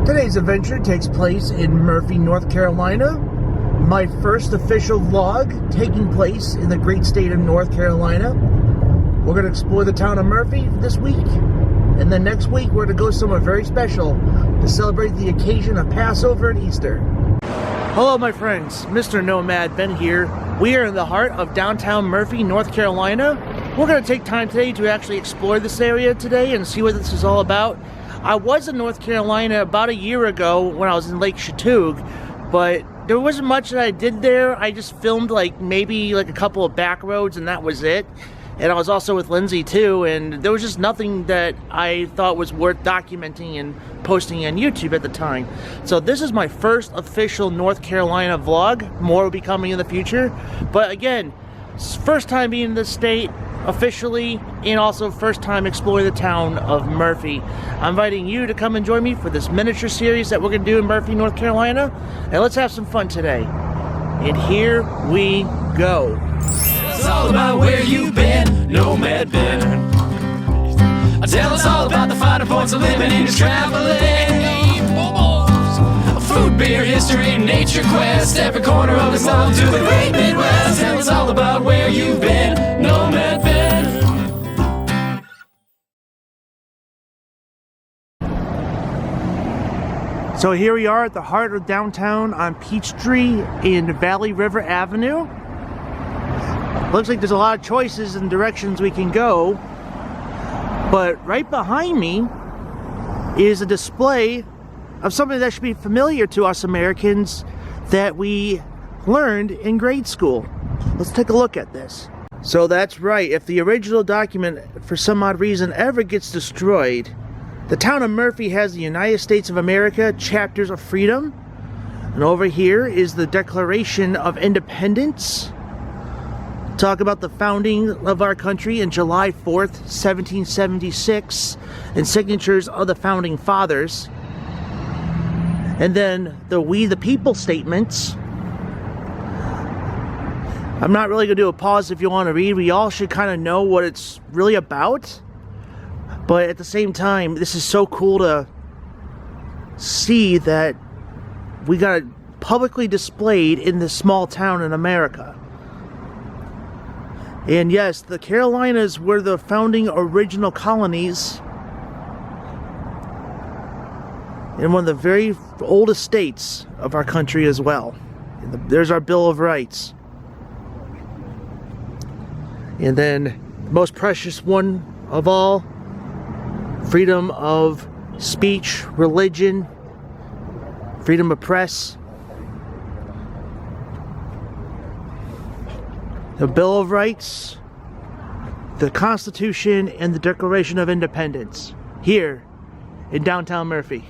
Today's adventure takes place in Murphy, North Carolina. My first official vlog taking place in the great state of North Carolina. We're going to explore the town of Murphy this week. And then next week we're going to go somewhere very special to celebrate the occasion of Passover and Easter. Hello my friends, Mr. Nomad Ben here. We are in the heart of downtown Murphy, North Carolina. We're going to take time today to actually explore this area today and see what this is all about. I was in North Carolina about a year ago when I was in Lake Chattooga, but there wasn't much that I did there. I just filmed maybe a couple of back roads and that was it. And I was also with Lindsay too, and there was just nothing that I thought was worth documenting and posting on YouTube at the time. So this is my first official North Carolina vlog. More will be coming in the future. But again, first time being in this state officially, and also first time exploring the town of Murphy. I'm inviting you to come and join me for this miniature series that we're going to do in Murphy, North Carolina. And let's have some fun today. And here we go. It's all about where you've been, Nomad Ben. Tell us all about the finer points of living and just traveling. Food, beer, history, nature quest, every corner of us all to the great Midwest. Tell us all about where you've been, Nomad Ben. So here we are at the heart of downtown on Peachtree in Valley River Avenue. Looks like there's a lot of choices and directions we can go, but right behind me is a display of something that should be familiar to us Americans that we learned in grade school. Let's take a look at this. So that's right, if the original document for some odd reason ever gets destroyed, the town of Murphy has the United States of America Chapters of Freedom, and over here is the Declaration of Independence. Talk about the founding of our country in July 4th, 1776, and signatures of the founding fathers. And then the We the People statements. I'm not really going to do a pause if you want to read. We all should kind of know what it's really about. But at the same time, this is so cool to see that we got it publicly displayed in this small town in America. And yes, the Carolinas were the founding original colonies and one of the very oldest states of our country as well. There's our Bill of Rights. And then, the most precious one of all, freedom of speech, religion, freedom of press. The Bill of Rights, the Constitution, and the Declaration of Independence, here in downtown Murphy.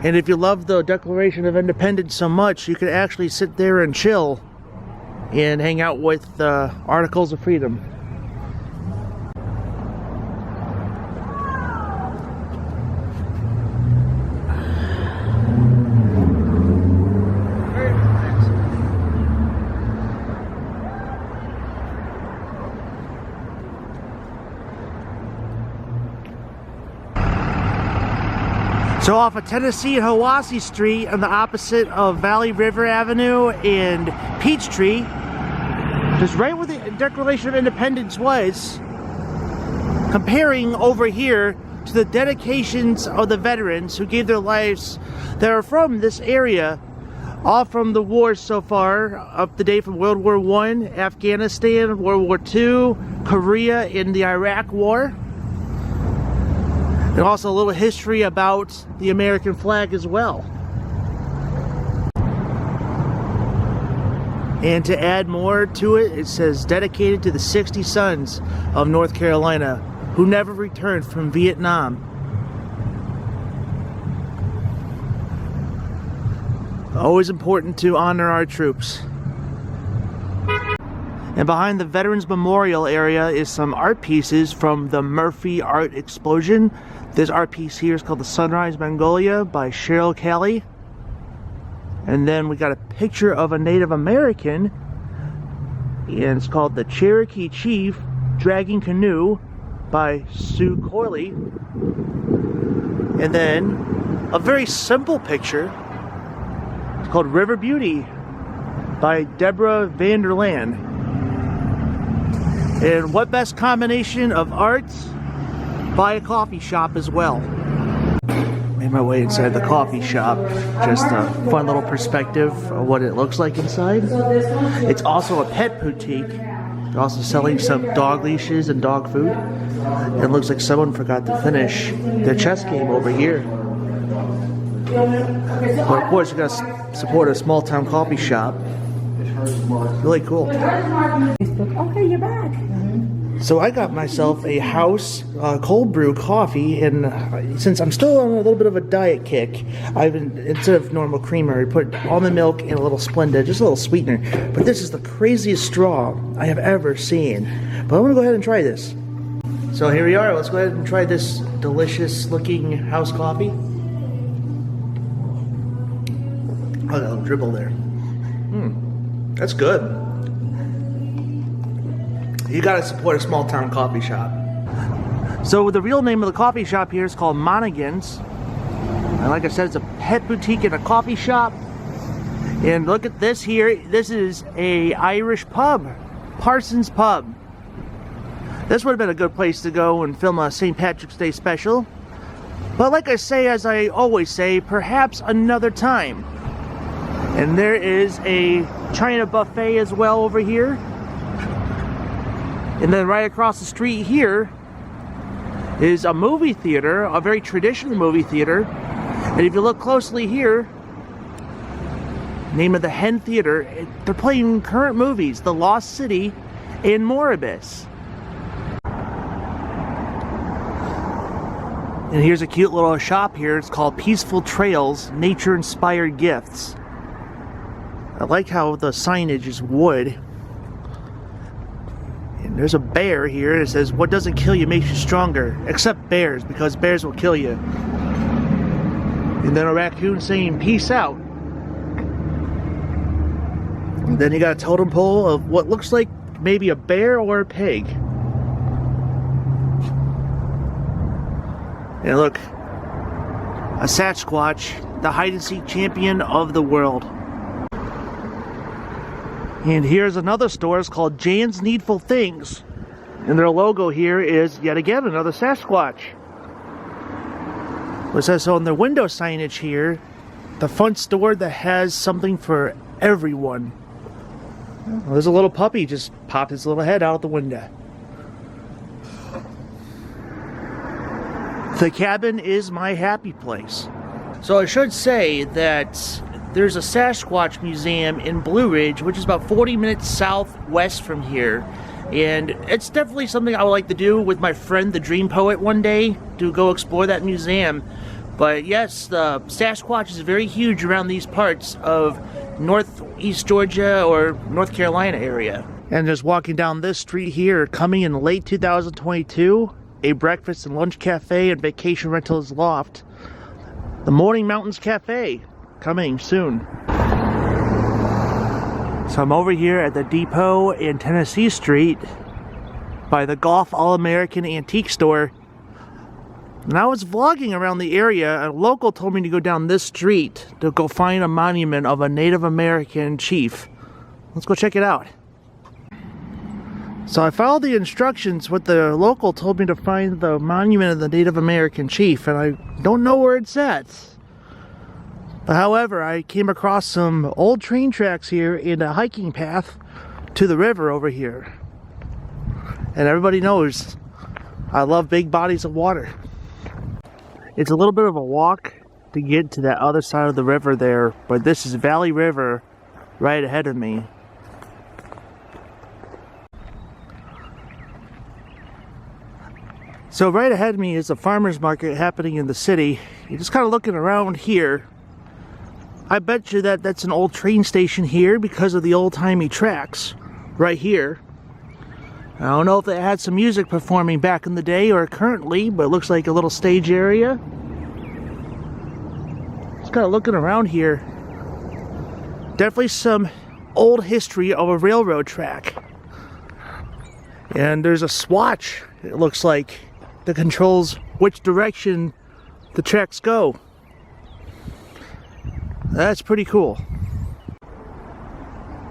And if you love the Declaration of Independence so much, you could actually sit there and chill and hang out with the Articles of Freedom. So off of Tennessee and Hiwassee Street on the opposite of Valley River Avenue and Peachtree, just right where the Declaration of Independence was, comparing over here to the dedications of the veterans who gave their lives that are from this area, all from the wars so far, up to date from World War I, Afghanistan, World War II, Korea, and the Iraq War. And also a little history about the American flag as well. And to add more to it, it says dedicated to the 60 sons of North Carolina who never returned from Vietnam. Always important to honor our troops. And behind the Veterans Memorial area is some art pieces from the Murphy Art Explosion. This art piece here is called The Sunrise Magnolia by Cheryl Kelly. And then we got a picture of a Native American, and it's called The Cherokee Chief Dragging Canoe by Sue Corley. And then a very simple picture. It's called River Beauty by Deborah Vanderland. And what best combination of art by a coffee shop as well. Made my way inside the coffee shop. Just a fun little perspective of what it looks like inside. It's also a pet boutique. They're also selling some dog leashes and dog food. It looks like someone forgot to finish their chess game over here. But of course, you gotta support a small town coffee shop. Really cool. Okay, you're back. So I got myself a house cold brew coffee, and since I'm still on a little bit of a diet kick, I've been, instead of normal creamer, I put almond milk and a little Splenda, just a little sweetener. But this is the craziest straw I have ever seen. But I'm gonna go ahead and try this. So here we are. Let's go ahead and try this delicious looking house coffee. Oh, got a little dribble there. That's good. You gotta support a small town coffee shop. So the real name of the coffee shop here is called Monaghan's. And like I said, it's a pet boutique and a coffee shop. And look at this here. This is a Irish pub. Parsons Pub. This would have been a good place to go and film a St. Patrick's Day special. But like I say, as I always say, perhaps another time. And there is a China buffet as well over here. And then right across the street here is a movie theater, a very traditional movie theater. And if you look closely here, name of the Hen Theater, they're playing current movies, The Lost City and Moribus. And here's a cute little shop here. It's called Peaceful Trails, Nature Inspired Gifts. I like how the signage is wood. And there's a bear here that says, what doesn't kill you makes you stronger. Except bears, because bears will kill you. And then a raccoon saying, peace out. And then you got a totem pole of what looks like maybe a bear or a pig. And look, a Sasquatch, the hide-and-seek champion of the world. And here's another store. It's called Jan's Needful Things. And their logo here is, yet again, another Sasquatch. It says so on their window signage here, the front store that has something for everyone. Well, there's a little puppy just popped his little head out the window. The cabin is my happy place. So I should say that there's a Sasquatch museum in Blue Ridge, which is about 40 minutes southwest from here. And it's definitely something I would like to do with my friend, the Dream Poet, one day, to go explore that museum. But yes, the Sasquatch is very huge around these parts of northeast Georgia or North Carolina area. And just walking down this street here, coming in late 2022, a breakfast and lunch cafe and vacation rentals loft. The Morning Mountains Cafe, coming soon. So I'm over here at the depot in Tennessee Street by the Golf All-American Antique Store. And I was vlogging around the area. A local told me to go down this street to go find a monument of a Native American chief. Let's go check it out. So I followed the instructions. What the local told me to find the monument of the Native American chief, and I don't know where it's at. But however, I came across some old train tracks here and a hiking path to the river over here. And everybody knows I love big bodies of water. It's a little bit of a walk to get to that other side of the river there, but this is Valley River right ahead of me. So right ahead of me is a farmer's market happening in the city. You're just kind of looking around here. I bet you that that's an old train station here because of the old-timey tracks right here. I don't know if they had some music performing back in the day or currently, but it looks like a little stage area. Just kind of looking around here. Definitely some old history of a railroad track. And there's a swatch, it looks like, that controls which direction the tracks go. That's pretty cool.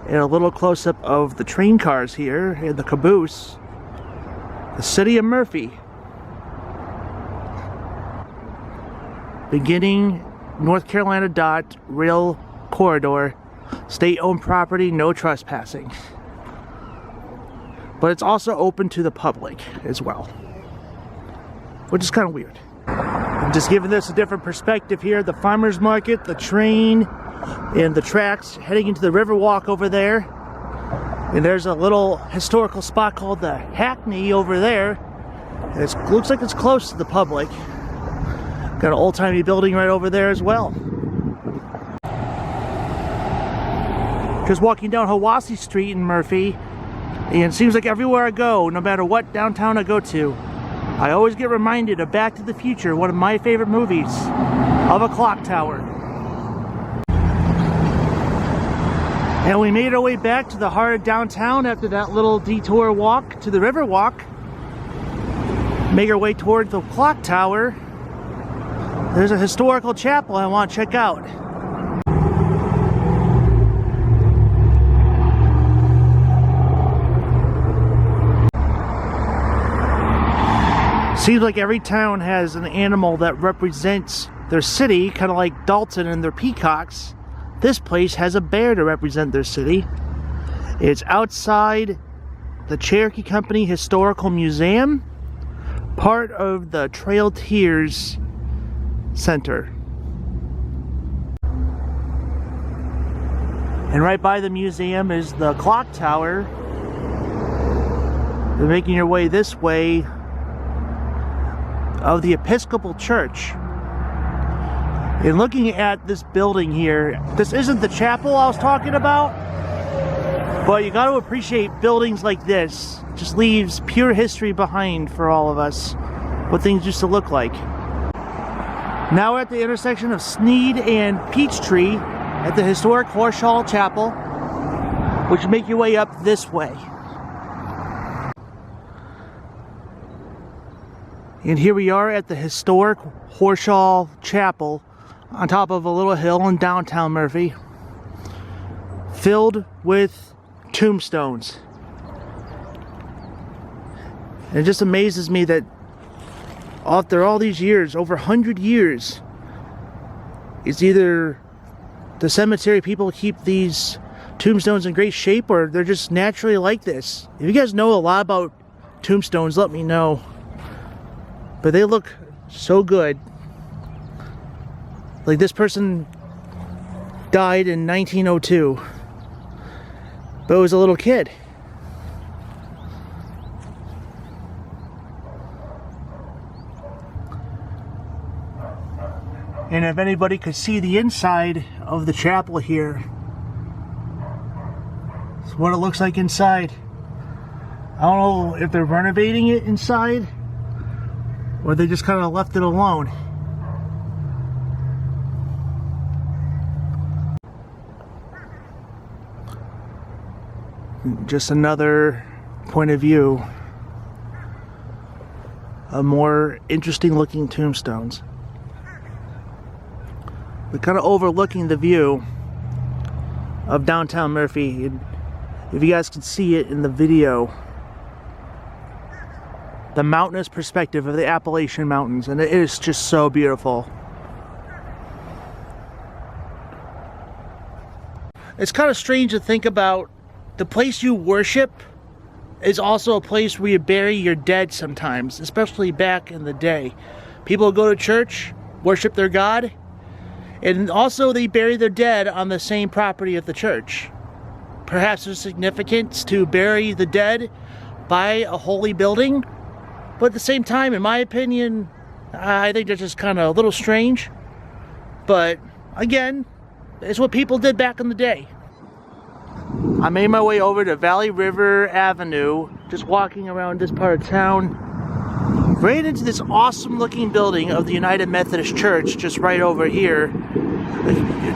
And a little close-up of the train cars here and the caboose. The city of Murphy. Beginning North Carolina rail corridor. State-owned property, no trespassing. But it's also open to the public as well, which is kind of weird. I'm just giving this a different perspective here. The farmer's market, the train, and the tracks heading into the Riverwalk over there. And there's a little historical spot called the Hackney over there. And it looks like it's close to the public. Got an old-timey building right over there as well. Just walking down Hiwassee Street in Murphy, and it seems like everywhere I go, no matter what downtown I go to, I always get reminded of Back to the Future, one of my favorite movies, of a clock tower. And we made our way back to the heart of downtown after that little detour walk to the Riverwalk. Make our way toward the clock tower. There's a historical chapel I want to check out. Seems like every town has an animal that represents their city, kind of like Dalton and their peacocks. This place has a bear to represent their city. It's outside the Cherokee Company Historical Museum, part of the Trail Tiers Center. And right by the museum is the clock tower. You're making your way this way of the Episcopal Church. And looking at this building here, this isn't the chapel I was talking about, but you got to appreciate buildings like this. Just leaves pure history behind for all of us, what things used to look like. Now we're at the intersection of Sneed and Peachtree at the historic Horshall Chapel, which you make your way up this way. And here we are at the historic Horshall Chapel on top of a little hill in downtown Murphy, filled with tombstones. And it just amazes me that after all these years, over 100 years, it's either the cemetery people keep these tombstones in great shape or they're just naturally like this. If you guys know a lot about tombstones, let me know. But they look so good. Like this person died in 1902, but was a little kid. And if anybody could see the inside of the chapel here, it's what it looks like inside. I don't know if they're renovating it inside or they just kind of left it alone. Just another point of view of more interesting looking tombstones. We're kind of overlooking the view of downtown Murphy. And if you guys can see it in the video, the mountainous perspective of the Appalachian Mountains, and it is just so beautiful. It's kind of strange to think about. The place you worship is also a place where you bury your dead sometimes, especially back in the day. People go to church, worship their God, and also they bury their dead on the same property of the church. Perhaps there's significance to bury the dead by a holy building, but at the same time, in my opinion, I think that's just kind of a little strange. But again, it's what people did back in the day. I made my way over to Valley River Avenue, just walking around this part of town, right into this awesome looking building of the United Methodist Church, just right over here.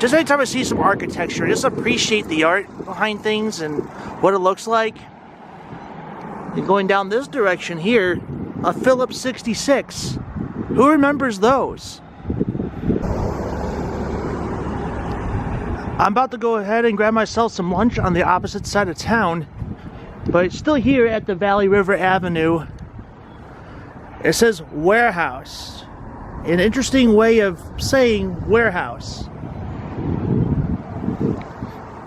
Just anytime I see some architecture, just appreciate the art behind things and what it looks like. And going down this direction here, a Phillips 66. Who remembers those? I'm about to go ahead and grab myself some lunch on the opposite side of town, but it's still here at the Valley River Avenue. It says warehouse. An interesting way of saying warehouse.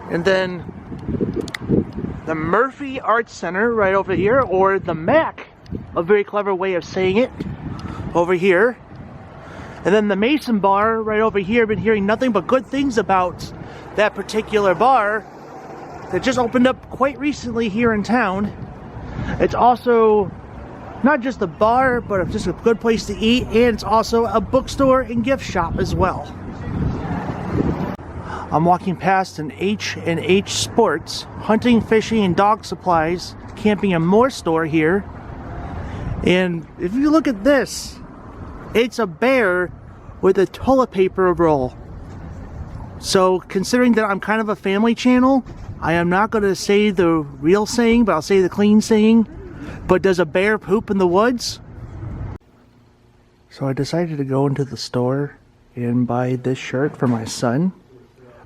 And then the Murphy Arts Center right over here, or the Mac, a very clever way of saying it, over here. And then the Mason Bar right over here. I've been hearing nothing but good things about that particular bar that just opened up quite recently here in town. It's also not just a bar, but just a good place to eat, and it's also a bookstore and gift shop as well. I'm walking past an H&H Sports, hunting, fishing, and dog supplies, camping and more store here. And if you look at this, it's a bear with a toilet paper roll. So considering that I'm kind of a family channel, I am not going to say the real saying, but I'll say the clean saying. But does a bear poop in the woods? So I decided to go into the store and buy this shirt for my son.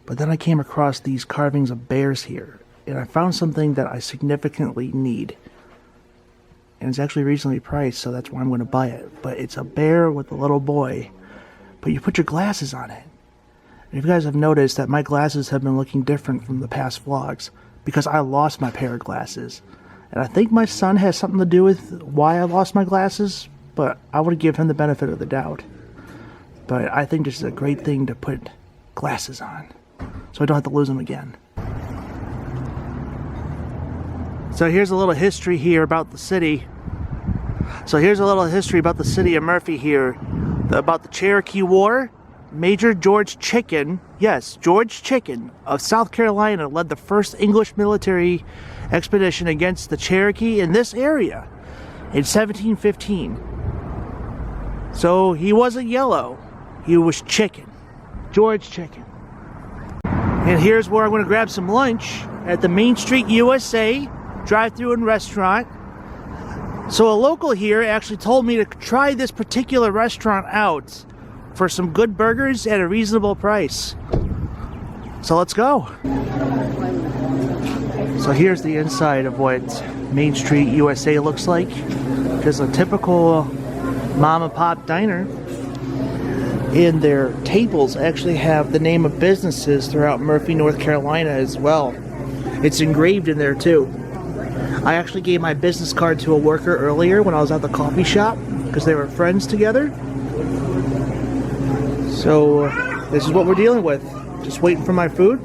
But then I came across these carvings of bears here. And I found something that I significantly need. And it's actually reasonably priced, so that's why I'm going to buy it. But it's a bear with a little boy. But you put your glasses on it. And if you guys have noticed that my glasses have been looking different from the past vlogs, because I lost my pair of glasses. And I think my son has something to do with why I lost my glasses, but I would give him the benefit of the doubt. But I think this is a great thing to put glasses on, so I don't have to lose them again. So here's a little history here about the city. So here's a little history about the city of Murphy here. About the Cherokee War. Major George Chicken, yes, George Chicken of South Carolina led the first English military expedition against the Cherokee in this area in 1715. So he wasn't yellow, he was chicken. George Chicken. And here's where I'm going to grab some lunch at the Main Street USA drive-thru and restaurant. So a local here actually told me to try this particular restaurant out for some good burgers at a reasonable price. So let's go. So here's the inside of what Main Street USA looks like. Just a typical mom and pop diner. And their tables actually have the name of businesses throughout Murphy, North Carolina as well. It's engraved in there too. I actually gave my business card to a worker earlier when I was at the coffee shop because they were friends together. So this is what we're dealing with. Just waiting for my food.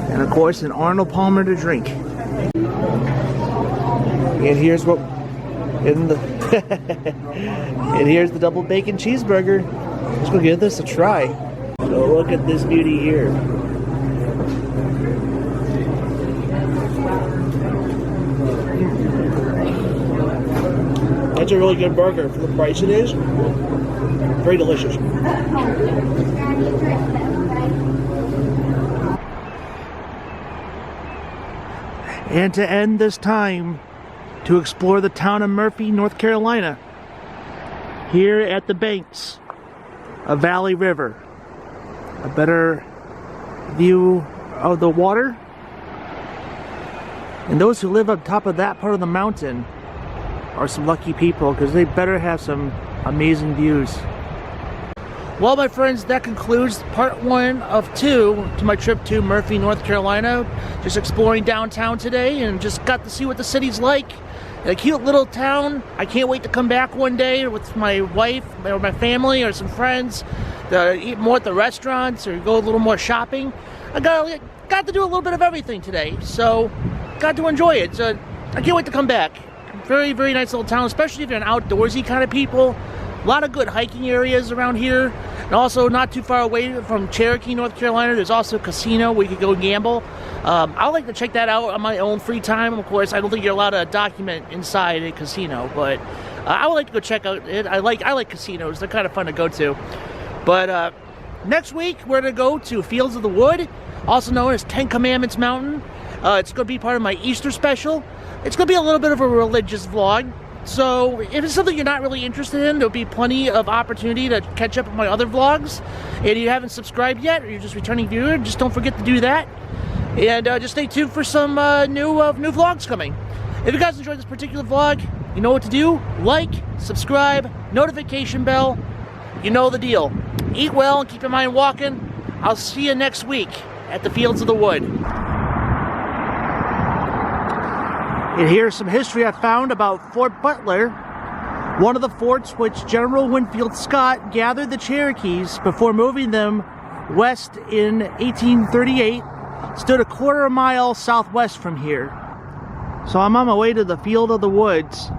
And of course an Arnold Palmer to drink. And here's what in the and here's the double bacon cheeseburger. Let's go give this a try. So look at this beauty here. That's a really good burger for the price it is. Very delicious. And to end this time, to explore the town of Murphy, North Carolina, here at the banks of Valley River. A better view of the water. And those who live up top of that part of the mountain are some lucky people, because they better have some amazing views. Well, my friends, that concludes part 1 of 2 to my trip to Murphy, North Carolina. Just exploring downtown today and just got to see what the city's like. A cute little town. I can't wait to come back one day with my wife or my family or some friends to eat more at the restaurants or go a little more shopping. I got to do a little bit of everything today, so got to enjoy it. So I can't wait to come back. Very, very nice little town, especially if you're an outdoorsy kind of people. A lot of good hiking areas around here. And also not too far away from Cherokee, North Carolina, there's also a casino where you could go gamble. I like to check that out on my own free time. Of course, I don't think you're allowed to document inside a casino, but I would like to go check out it. I like casinos. They're kind of fun to go to. But next week, we're going to go to Fields of the Wood, also known as Ten Commandments Mountain. It's going to be part of my Easter special. It's going to be a little bit of a religious vlog. So if it's something you're not really interested in, there'll be plenty of opportunity to catch up on my other vlogs. And if you haven't subscribed yet, or you're just returning viewer, just don't forget to do that. And just stay tuned for some new vlogs coming. If you guys enjoyed this particular vlog, you know what to do. Like, subscribe, notification bell. You know the deal. Eat well and keep your mind walking. I'll see you next week at the Fields of the Wood. And here's some history I found about Fort Butler, one of the forts which General Winfield Scott gathered the Cherokees before moving them west in 1838, stood a quarter mile southwest from here. So I'm on my way to the Field of the Woods.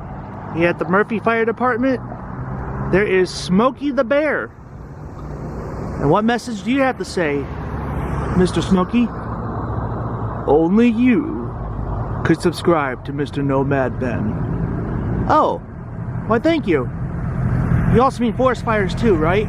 Here at the Murphy Fire Department, there is Smokey the Bear. And what message do you have to say, Mr. Smokey? Only you could subscribe to Mr. Nomad Ben. Oh, why thank you. You also mean forest fires too, right?